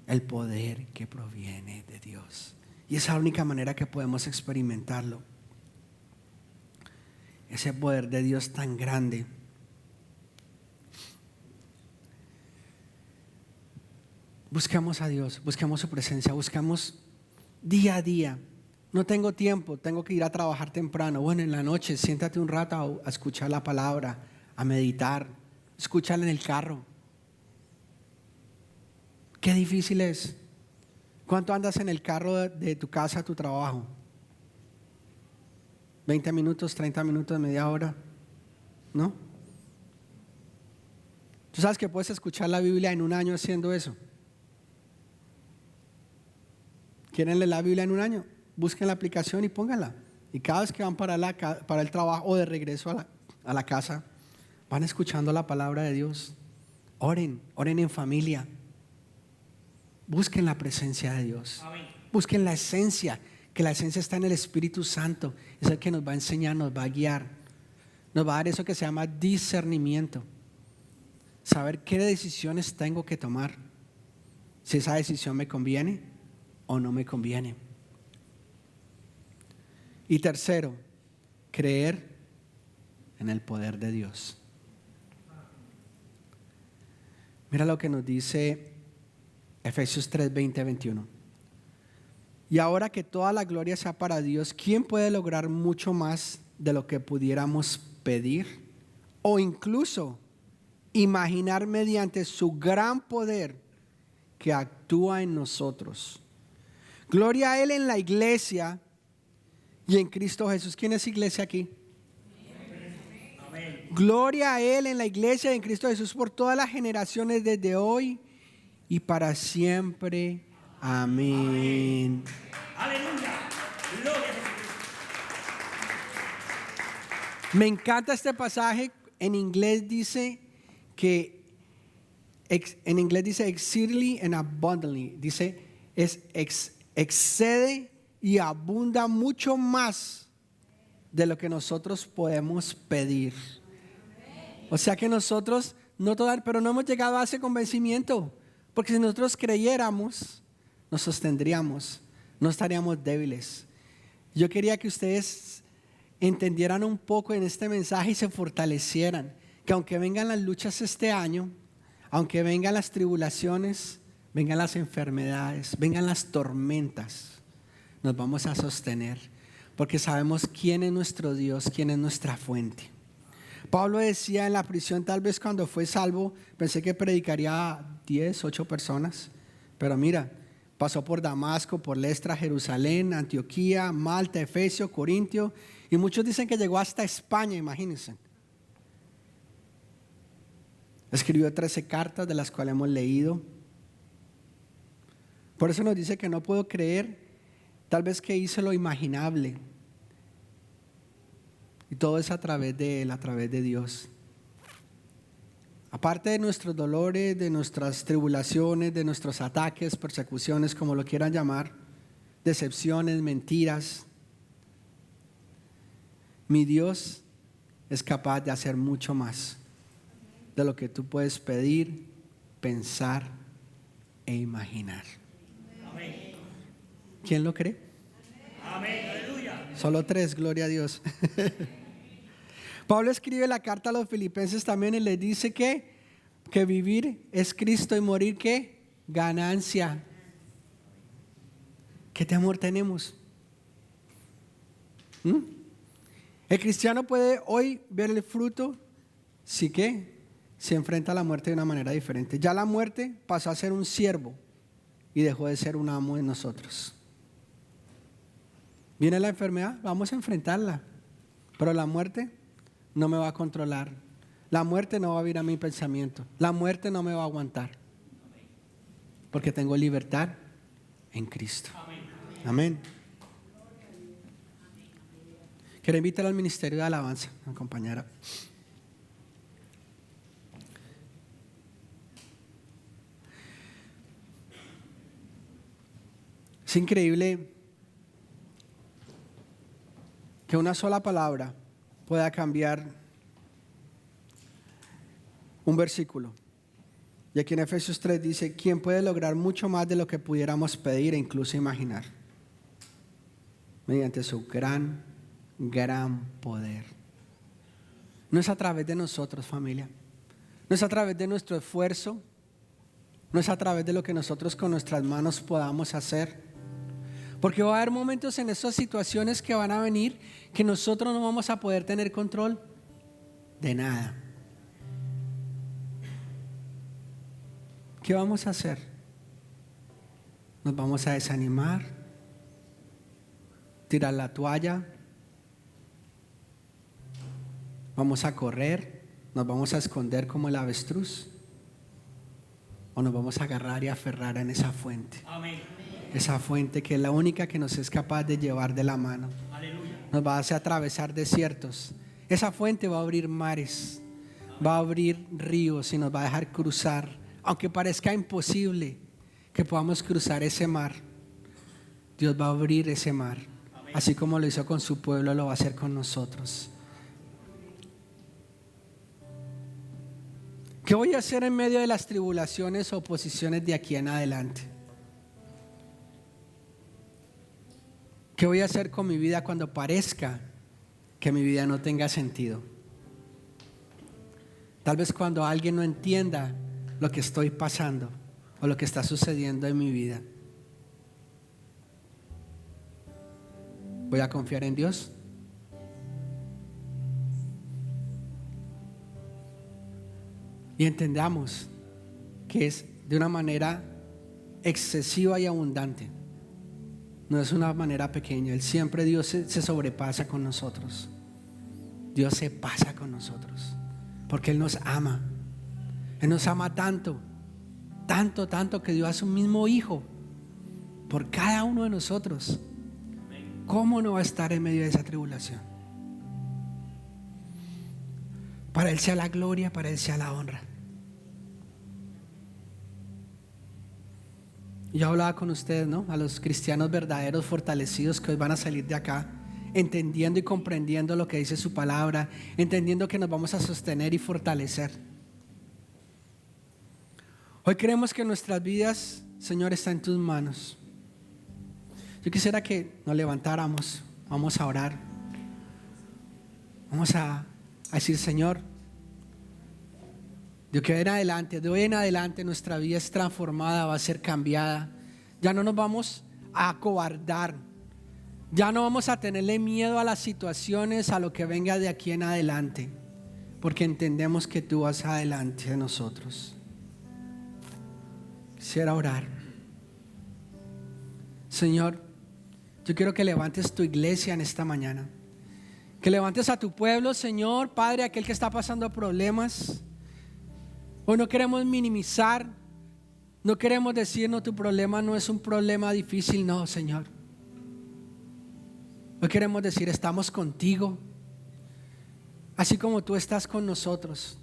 El poder que proviene de Dios. Y esa es la única manera que podemos experimentarlo. Ese poder de Dios tan grande. Buscamos a Dios, buscamos su presencia, buscamos día a día. No tengo tiempo, tengo que ir a trabajar temprano. Bueno, en la noche siéntate un rato a escuchar la palabra, a meditar, escúchala en el carro. Qué difícil es. ¿Cuánto andas en el carro de tu casa a tu trabajo? 20 minutos, 30 minutos, media hora, ¿no? ¿Tú sabes que puedes escuchar la Biblia en un año haciendo eso? ¿Quieren leer la Biblia en un año? Busquen la aplicación y pónganla. Y cada vez que van para el trabajo o de regreso a la casa, van escuchando la palabra de Dios. Oren en familia. Busquen la presencia de Dios. Amén. Busquen la esencia, que la esencia está en el Espíritu Santo. Es el que nos va a enseñar, nos va a guiar. Nos va a dar eso que se llama discernimiento. Saber qué decisiones tengo que tomar. Si esa decisión me conviene o no me conviene. Y tercero, creer en el poder de Dios. Mira lo que nos dice Efesios 3, 20, 21. Y ahora que toda la gloria sea para Dios, ¿quién puede lograr mucho más de lo que pudiéramos pedir o incluso imaginar mediante su gran poder que actúa en nosotros? Gloria a Él en la iglesia y en Cristo Jesús. ¿Quién es iglesia aquí? Amén. Gloria a Él en la iglesia y en Cristo Jesús por todas las generaciones desde hoy y para siempre. Amén. Aleluya. Gloria a Jesucristo. Me encanta este pasaje. En inglés dice exceedingly and abundantly. Dice excede y abunda mucho más de lo que nosotros podemos pedir. O sea que nosotros pero no hemos llegado a ese convencimiento, porque si nosotros creyéramos, nos sostendríamos, no estaríamos débiles. Yo quería que ustedes entendieran un poco en este mensaje y se fortalecieran, que aunque vengan las luchas este año, aunque vengan las tribulaciones, vengan las enfermedades, vengan las tormentas, nos vamos a sostener, porque sabemos quién es nuestro Dios, quién es nuestra fuente. Pablo decía en la prisión, tal vez cuando fue salvo, pensé que predicaría a 10, 8 personas, pero mira, pasó por Damasco, por Listra, Jerusalén, Antioquía, Malta, Efesio, Corintio, y muchos dicen que llegó hasta España, imagínense. Escribió 13 cartas, de las cuales hemos leído. Por eso nos dice que no puedo creer, tal vez que hice lo imaginable. Y todo es a través de Él, a través de Dios. Aparte de nuestros dolores, de nuestras tribulaciones, de nuestros ataques, persecuciones, como lo quieran llamar, decepciones, mentiras, mi Dios es capaz de hacer mucho más de lo que tú puedes pedir, pensar e imaginar. Amén. ¿Quién lo cree? Amén. Aleluya. Solo 3, gloria a Dios. Pablo escribe la carta a los filipenses también y les dice que vivir es Cristo y morir ¿qué? Ganancia. ¿Qué temor tenemos? El cristiano puede hoy ver el fruto si se enfrenta a la muerte de una manera diferente. Ya la muerte pasó a ser un siervo y dejó de ser un amo de nosotros. Viene la enfermedad, vamos a enfrentarla, pero la muerte no me va a controlar. La muerte no va a vir a mi pensamiento. La muerte no me va a aguantar. Porque tengo libertad en Cristo. Amén. Quiero invitar al ministerio de alabanza, compañera. Es increíble que una sola palabra pueda cambiar un versículo. Y aquí en Efesios 3 dice, ¿quién puede lograr mucho más de lo que pudiéramos pedir e incluso imaginar? Mediante su gran poder. No es a través de nosotros, familia. No es a través de nuestro esfuerzo. No es a través de lo que nosotros con nuestras manos podamos hacer. Porque va a haber momentos en esas situaciones que van a venir que nosotros no vamos a poder tener control de nada. ¿Qué vamos a hacer? Nos vamos a desanimar, tirar la toalla, vamos a correr, nos vamos a esconder como el avestruz, o nos vamos a agarrar y aferrar en esa fuente. Amén. Esa fuente que es la única que nos es capaz de llevar de la mano. Aleluya. Nos va a hacer atravesar desiertos. Esa fuente va a abrir mares, va a abrir ríos y nos va a dejar cruzar. Aunque parezca imposible que podamos cruzar ese mar, Dios va a abrir ese mar. Así como lo hizo con su pueblo, lo va a hacer con nosotros. ¿Qué voy a hacer en medio de las tribulaciones o oposiciones de aquí en adelante? ¿Qué voy a hacer con mi vida cuando parezca que mi vida no tenga sentido? Tal vez cuando alguien no entienda lo que estoy pasando o lo que está sucediendo en mi vida. ¿Voy a confiar en Dios? Y entendamos que es de una manera excesiva y abundante. No es una manera pequeña. Siempre Dios se sobrepasa con nosotros. Dios se pasa con nosotros. Porque Él nos ama. Él nos ama tanto, tanto, tanto que dio a su mismo Hijo por cada uno de nosotros. ¿Cómo no va a estar en medio de esa tribulación? Para Él sea la gloria, para Él sea la honra. Yo hablaba con ustedes, ¿no? A los cristianos verdaderos, fortalecidos, que hoy van a salir de acá entendiendo y comprendiendo lo que dice su palabra, entendiendo que nos vamos a sostener y fortalecer. Hoy creemos que nuestras vidas, Señor, está en tus manos. Yo quisiera que nos levantáramos, vamos a orar, vamos a decir: Señor, de hoy en adelante nuestra vida es transformada, va a ser cambiada. Ya no nos vamos a acobardar, ya no vamos a tenerle miedo a las situaciones, a lo que venga de aquí en adelante, porque entendemos que tú vas adelante de nosotros. Quisiera orar. Señor, yo quiero que levantes tu iglesia en esta mañana, que levantes a tu pueblo, Señor, Padre, aquel que está pasando problemas. Hoy no queremos minimizar, no queremos decir: no, tu problema no es un problema difícil. No, Señor. Hoy queremos decir: estamos contigo, así como tú estás con nosotros.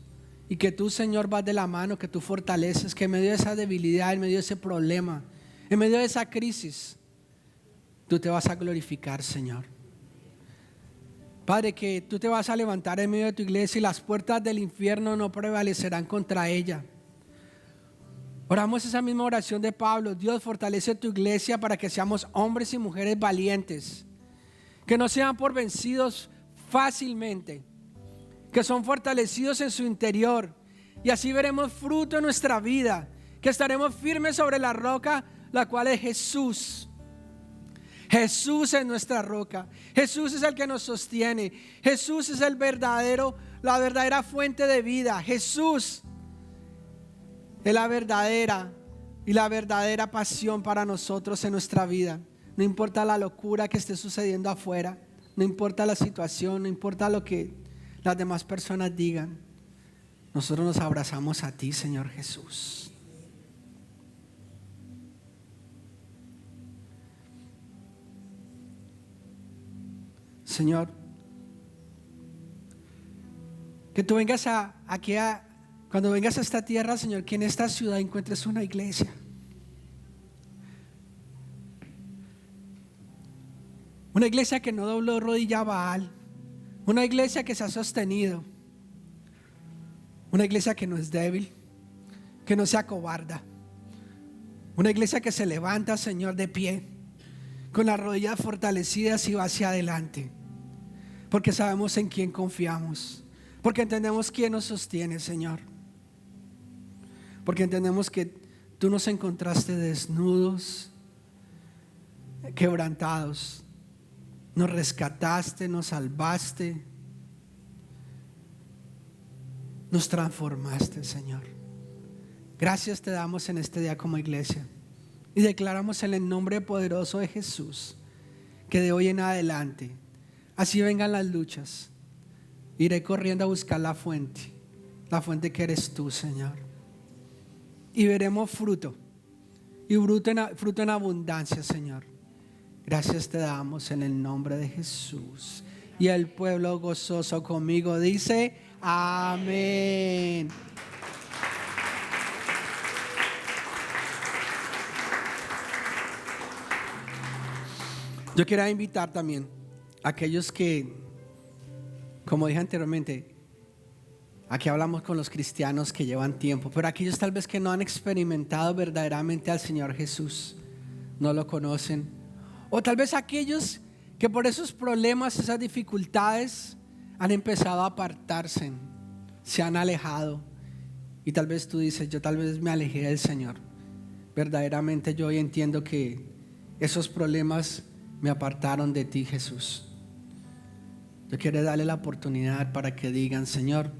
Y que tú, Señor, vas de la mano, que tú fortaleces, que en medio de esa debilidad, en medio de ese problema, en medio de esa crisis, tú te vas a glorificar, Señor. Padre, que tú te vas a levantar en medio de tu iglesia y las puertas del infierno no prevalecerán contra ella. Oramos esa misma oración de Pablo: Dios, fortalece tu iglesia para que seamos hombres y mujeres valientes, que no sean por vencidos fácilmente, que son fortalecidos en su interior, y así veremos fruto en nuestra vida, que estaremos firmes sobre la roca, la cual es Jesús. Jesús es nuestra roca. Jesús es el que nos sostiene. Jesús es la verdadera fuente de vida. Jesús es la verdadera pasión para nosotros en nuestra vida. No importa la locura que esté sucediendo afuera, no importa la situación, no importa lo que las demás personas digan, nosotros nos abrazamos a ti, Señor Jesús. Señor, que tú vengas cuando vengas a esta tierra, Señor, que en esta ciudad encuentres una iglesia. Una iglesia que no dobló rodilla a Baal. Una iglesia que se ha sostenido. Una iglesia que no es débil, que no se acobarda. Una iglesia que se levanta, Señor, de pie, con las rodillas fortalecidas y va hacia adelante. Porque sabemos en quién confiamos. Porque entendemos quién nos sostiene, Señor. Porque entendemos que tú nos encontraste desnudos, quebrantados. Nos rescataste, nos salvaste. Nos transformaste, Señor. Gracias te damos en este día como iglesia. Y declaramos en el nombre poderoso de Jesús que de hoy en adelante, así vengan las luchas, iré corriendo a buscar la fuente que eres tú, Señor. Y veremos fruto, y fruto en abundancia, Señor. Gracias te damos en el nombre de Jesús. Y el pueblo gozoso conmigo dice, amén. Yo quiero invitar también a aquellos que, como dije anteriormente, aquí hablamos con los cristianos que llevan tiempo, pero aquellos tal vez que no han experimentado verdaderamente al Señor Jesús, no lo conocen, o tal vez aquellos que por esos problemas, esas dificultades han empezado a apartarse, se han alejado, y tal vez tú dices, yo tal vez me alejé del Señor. Verdaderamente yo hoy entiendo que esos problemas me apartaron de ti, Jesús. Yo quiero darle la oportunidad para que digan, Señor,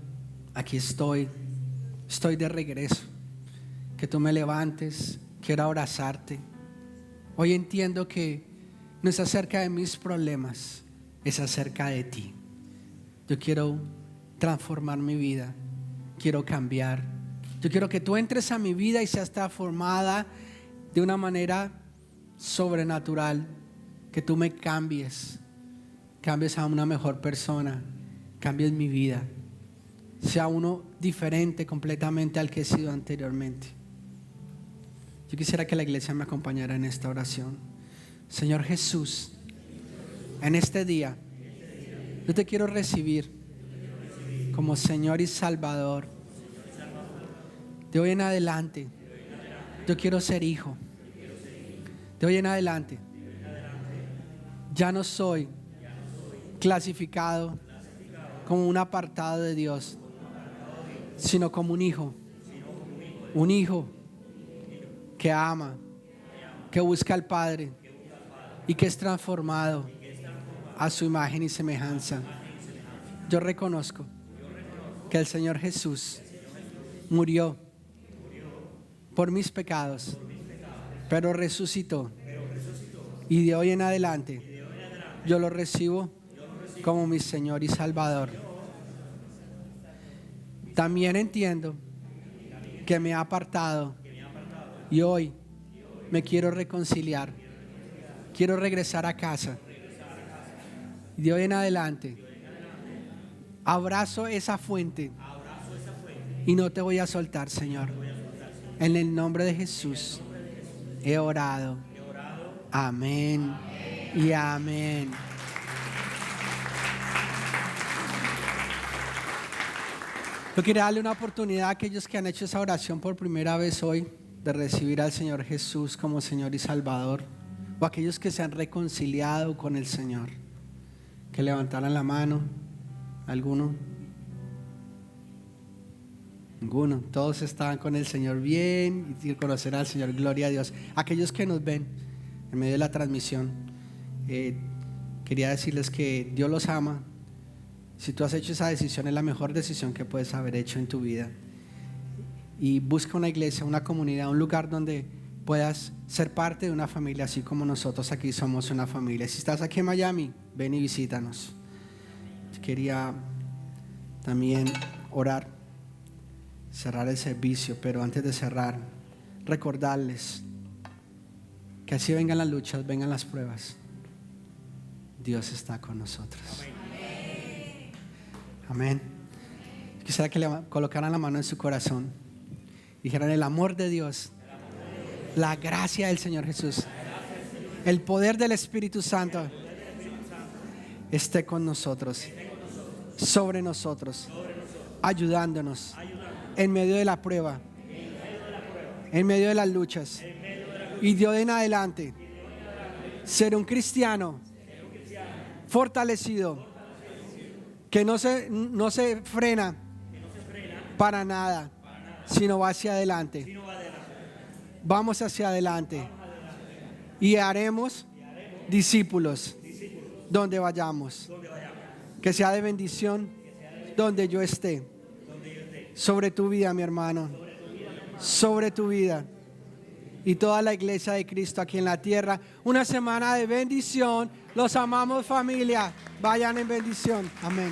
aquí estoy de regreso, que tú me levantes, quiero abrazarte. Hoy entiendo que no es acerca de mis problemas, es acerca de ti. Yo quiero transformar mi vida, quiero cambiar. Yo quiero que tú entres a mi vida y seas transformada de una manera sobrenatural, que tú me cambies a una mejor persona, cambies mi vida, sea uno diferente completamente al que he sido anteriormente. Yo quisiera que la iglesia me acompañara en esta oración. Señor Jesús, en este día yo te quiero recibir como Señor y Salvador. De hoy en adelante yo quiero ser hijo. De hoy en adelante ya no soy clasificado como un apartado de Dios, sino como un hijo que ama, que busca al Padre y que es transformado a su imagen y semejanza. Yo reconozco que el Señor Jesús murió por mis pecados, pero resucitó, y de hoy en adelante yo lo recibo como mi Señor y Salvador. También entiendo que me ha apartado y hoy me quiero reconciliar. Quiero regresar a casa. Y de hoy en adelante abrazo esa fuente y no te voy a soltar, Señor. En el nombre de Jesús he orado. Amén y amén. Yo quiero darle una oportunidad a aquellos que han hecho esa oración por primera vez hoy, de recibir al Señor Jesús como Señor y Salvador, o aquellos que se han reconciliado con el Señor, que levantaran la mano. ¿Alguno? Ninguno. Todos estaban con el Señor bien y conocer al Señor. Gloria a Dios. Aquellos que nos ven en medio de la transmisión, quería decirles que Dios los ama. Si tú has hecho esa decisión, es la mejor decisión que puedes haber hecho en tu vida. Y busca una iglesia, una comunidad, un lugar donde puedas ser parte de una familia, así como nosotros aquí somos una familia. Si estás aquí en Miami, ven y visítanos. Quería también orar, cerrar el servicio, pero antes de cerrar, recordarles que así vengan las luchas, vengan las pruebas, Dios está con nosotros. Amén. Quisiera que le colocaran la mano en su corazón, dijeran: el amor de Dios, la gracia del Señor Jesús, el poder del Espíritu Santo esté con nosotros, sobre nosotros, ayudándonos en medio de la prueba, en medio de las luchas, y de hoy en adelante ser un cristiano fortalecido, que no se frena para nada, sino va hacia adelante. Vamos hacia adelante y haremos discípulos donde vayamos. Que sea de bendición donde yo esté. Sobre tu vida, mi hermano, sobre tu vida y toda la iglesia de Cristo aquí en la tierra. Una semana de bendición. Los amamos, familia. Vayan en bendición. Amén.